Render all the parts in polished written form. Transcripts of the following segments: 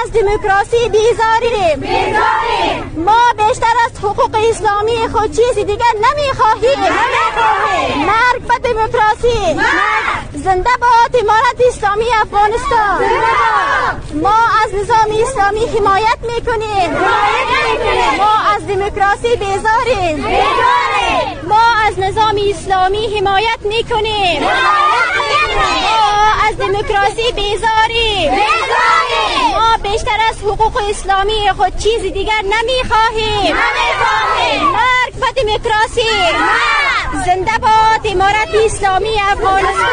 از دموکراسی بیزاریم. ما بیشتر از حقوق اسلامی خود چیزی دیگر نمیخواهیم. مرگ به دموکراسی. زنده باد امارت اسلامی افغانستان. ما از نظام اسلامی حمایت میکنیم. ما از دموکراسی بیزاریم. ما از نظام اسلامی حمایت میکنیم. ما از دموکراسی بیزاریم. ما بیشتر از حقوق اسلامی خود چیزی دیگر نمیخواهیم. مرگ به دموکراسی. زنده باد امارت اسلامی افغانستان.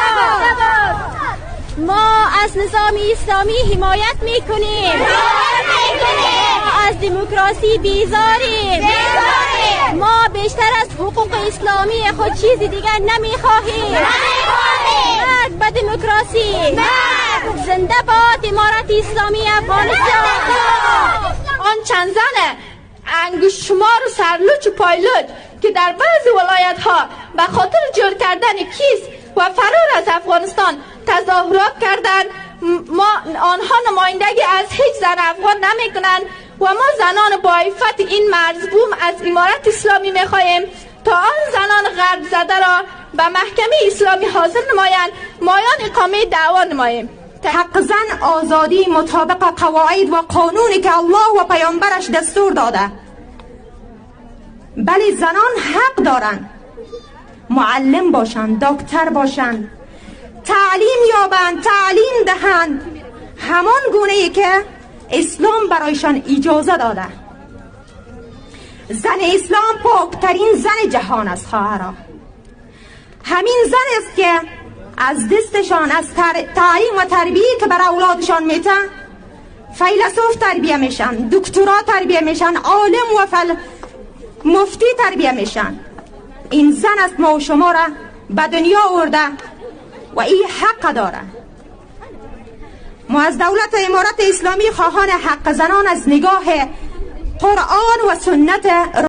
ما از نظام اسلامی حمایت میکنیم. ما از دموکراسی بیزاریم. ما بیشتر از حقوق اسلامی خود چیزی دیگر نمیخواهیم. مرگ به دموکراسی. زنده باد امارت اسلامی افغانستان. آن چند زن انگشت شمار و سرلوچ و پایلوچ که در بعض ولایت ها به خاطر جور کردن کیس و فرار از افغانستان تظاهرات کردند، آنها نمایندگی از هیچ زن افغان نمی کنند و ما زنان با عفت این مرزبوم از امارت اسلامی می خواهیم تا آن زنان غرب زده را به محکمه اسلامی حاضر نمایند، مایان اقامه دعوا نماییم. حق زن آزادی مطابق قواعد و قانونی که الله و پیامبرش دستور داده. بله زنان حق دارند معلم باشند، دکتر باشند، تعلیم یابند، تعلیم دهند، همان گونه‌ای که اسلام برایشان اجازه داده. زن اسلام پاکترین زن جهان است خواهرها. همین زن است که از دستشان از تعلیم و تربیه که برای اولادشان میته فیلسوف تربیه میشن، دکترا تربیه میشن، عالم و مفتی تربیه میشن. این زن است ما و شما را به دنیا آورده و این حق داره. ما از دولت امارت اسلامی خواهان حق زنان از نگاه قرآن و سنت